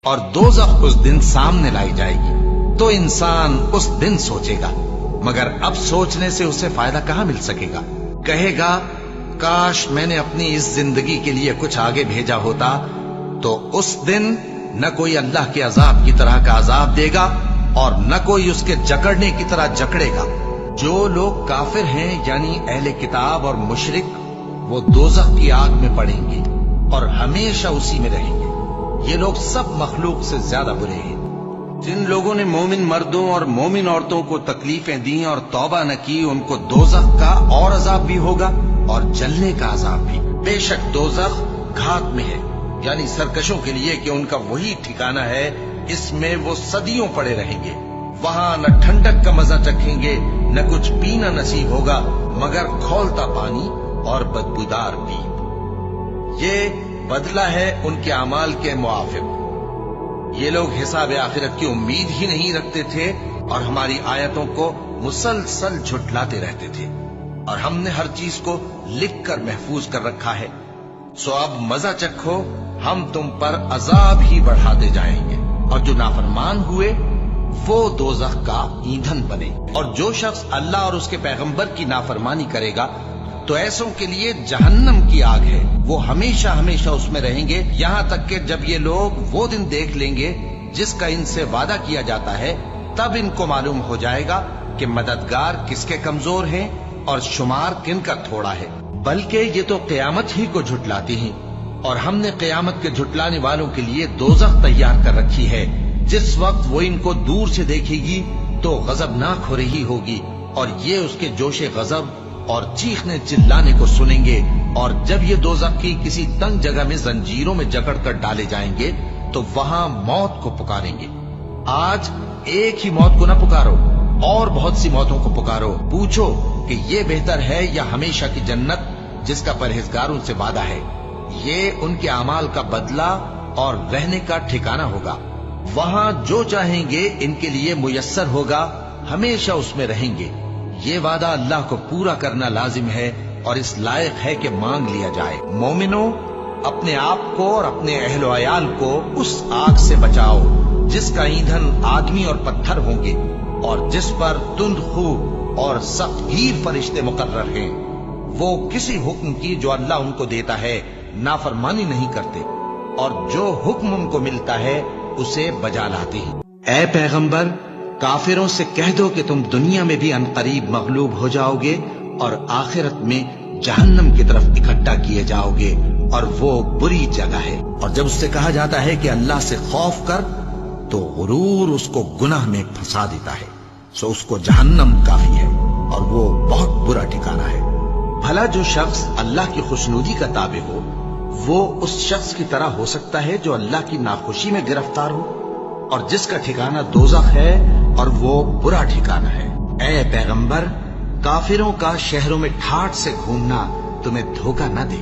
اور دوزخ اس دن سامنے لائی جائے گی تو انسان اس دن سوچے گا، مگر اب سوچنے سے اسے فائدہ کہاں مل سکے گا؟ کہے گا کاش میں نے اپنی اس زندگی کے لیے کچھ آگے بھیجا ہوتا، تو اس دن نہ کوئی اللہ کے عذاب کی طرح کا عذاب دے گا اور نہ کوئی اس کے جکڑنے کی طرح جکڑے گا۔ جو لوگ کافر ہیں یعنی اہل کتاب اور مشرک، وہ دوزخ کی آگ میں پڑیں گے اور ہمیشہ اسی میں رہیں گے۔ یہ لوگ سب مخلوق سے زیادہ برے ہیں۔ جن لوگوں نے مومن مردوں اور مومن عورتوں کو تکلیفیں دیں اور توبہ نہ کی، ان کو دوزخ کا اور عذاب بھی ہوگا اور جلنے کا عذاب بھی۔ بے شک دوزخ گھات میں ہے، یعنی سرکشوں کے لیے کہ ان کا وہی ٹھکانہ ہے، اس میں وہ صدیوں پڑے رہیں گے۔ وہاں نہ ٹھنڈک کا مزہ چکھیں گے، نہ کچھ پینا نصیب ہوگا مگر کھولتا پانی اور بدبودار پیپ۔ یہ بدلہ ہے ان کے اعمال کے موافق۔ یہ لوگ حساب آخرت کی امید ہی نہیں رکھتے تھے اور ہماری آیتوں کو مسلسل جھٹلاتے رہتے تھے، اور ہم نے ہر چیز کو لکھ کر محفوظ کر رکھا ہے۔ سو اب مزہ چکھو، ہم تم پر عذاب ہی بڑھاتے جائیں گے، اور جو نافرمان ہوئے وہ دوزخ کا ایندھن بنے۔ اور جو شخص اللہ اور اس کے پیغمبر کی نافرمانی کرے گا تو ایسوں کے لیے جہنم کی آگ ہے، وہ ہمیشہ ہمیشہ اس میں رہیں گے، یہاں تک کہ جب یہ لوگ وہ دن دیکھ لیں گے جس کا ان سے وعدہ کیا جاتا ہے، تب ان کو معلوم ہو جائے گا کہ مددگار کس کے کمزور ہیں اور شمار کن کا تھوڑا ہے۔ بلکہ یہ تو قیامت ہی کو جھٹلاتی ہیں، اور ہم نے قیامت کے جھٹلانے والوں کے لیے دوزخ تیار کر رکھی ہے۔ جس وقت وہ ان کو دور سے دیکھے گی تو غضبناک ہو رہی ہوگی، اور یہ اس کے جوش غضب اور چیخنے چلانے کو سنیں گے۔ اور جب یہ دوزخ کی کسی تنگ جگہ میں زنجیروں میں جکڑ کر ڈالے جائیں گے تو وہاں موت کو پکاریں گے۔ آج ایک ہی موت کو نہ پکارو، اور بہت سی موتوں کو پکارو، پوچھو کہ یہ بہتر ہے یا ہمیشہ کی جنت جس کا پرہیزگاروں سے وعدہ ہے۔ یہ ان کے اعمال کا بدلہ اور رہنے کا ٹھکانہ ہوگا، وہاں جو چاہیں گے ان کے لیے میسر ہوگا، ہمیشہ اس میں رہیں گے۔ یہ وعدہ اللہ کو پورا کرنا لازم ہے اور اس لائق ہے کہ مانگ لیا جائے۔ مومنوں، اپنے آپ کو اور اپنے اہل و عیال کو اس آگ سے بچاؤ جس کا ایندھن آدمی اور پتھر ہوں گے، اور جس پر تند خو اور سخت گیر فرشتے مقرر ہیں۔ وہ کسی حکم کی جو اللہ ان کو دیتا ہے نافرمانی نہیں کرتے، اور جو حکم ان کو ملتا ہے اسے بجا لاتے ہیں۔ اے پیغمبر، کافروں سے کہہ دو کہ تم دنیا میں بھی عنقریب مغلوب ہو جاؤ گے اور آخرت میں جہنم کی طرف اکٹھا کیے جاؤ گے، اور وہ بری جگہ ہے۔ اور جب اس سے کہا جاتا ہے کہ اللہ سے خوف کر تو غرور اس کو گناہ میں پھنسا دیتا ہے، سو اس کو جہنم کافی ہے اور وہ بہت برا ٹھکانہ ہے۔ بھلا جو شخص اللہ کی خوشنودی کا تابع ہو، وہ اس شخص کی طرح ہو سکتا ہے جو اللہ کی ناخوشی میں گرفتار ہو، اور جس کا ٹھکانہ دوزخ ہے اور وہ برا ٹھکانہ ہے۔ اے پیغمبر، کافروں کا شہروں میں ٹھاٹھ سے گھومنا تمہیں دھوکہ نہ دے،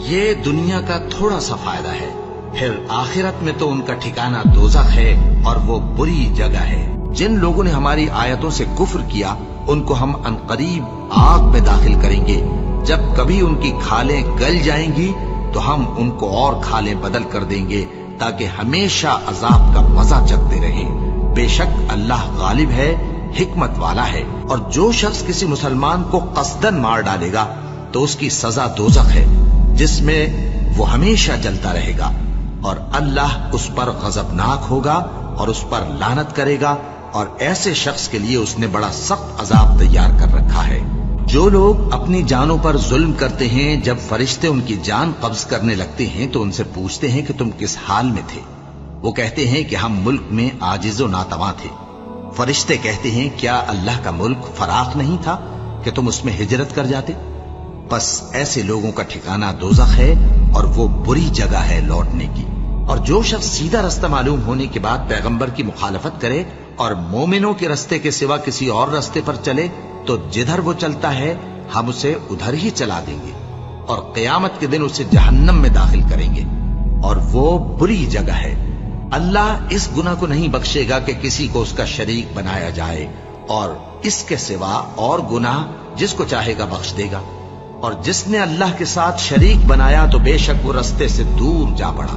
یہ دنیا کا تھوڑا سا فائدہ ہے، پھر آخرت میں تو ان کا ٹھکانہ دوزخ ہے اور وہ بری جگہ ہے۔ جن لوگوں نے ہماری آیتوں سے کفر کیا، ان کو ہم عنقریب آگ میں داخل کریں گے۔ جب کبھی ان کی کھالیں گل جائیں گی تو ہم ان کو اور کھالیں بدل کر دیں گے تاکہ ہمیشہ عذاب کا مزہ چکھتے رہیں۔ بے شک اللہ غالب ہے، حکمت والا ہے۔ اور جو شخص کسی مسلمان کو قصدن مار ڈالے گا تو اس کی سزا دوزخ ہے، جس میں وہ ہمیشہ جلتا رہے گا، اور اللہ اس پر غضبناک ہوگا اور اس پر لعنت کرے گا، اور ایسے شخص کے لیے اس نے بڑا سخت عذاب تیار کر رکھا ہے۔ جو لوگ اپنی جانوں پر ظلم کرتے ہیں، جب فرشتے ان کی جان قبض کرنے لگتے ہیں تو ان سے پوچھتے ہیں کہ تم کس حال میں تھے؟ وہ کہتے ہیں کہ ہم ملک میں عاجز و ناتواں تھے۔ فرشتے کہتے ہیں کیا اللہ کا ملک فراخ نہیں تھا کہ تم اس میں ہجرت کر جاتے؟ بس ایسے لوگوں کا ٹھکانہ دوزخ ہے اور وہ بری جگہ ہے لوٹنے کی۔ اور جو شخص سیدھا رستہ معلوم ہونے کے بعد پیغمبر کی مخالفت کرے اور مومنوں کے رستے کے سوا کسی اور رستے پر چلے تو جدھر وہ چلتا ہے ہم اسے ادھر ہی چلا دیں گے، اور قیامت کے دن اسے جہنم میں داخل کریں گے، اور وہ بری جگہ ہے۔ اللہ اس گناہ کو نہیں بخشے گا کہ کسی کو اس کا شریک بنایا جائے، اور اس کے سوا اور گناہ جس کو چاہے گا بخش دے گا، اور جس نے اللہ کے ساتھ شریک بنایا تو بے شک وہ رستے سے دور جا پڑا۔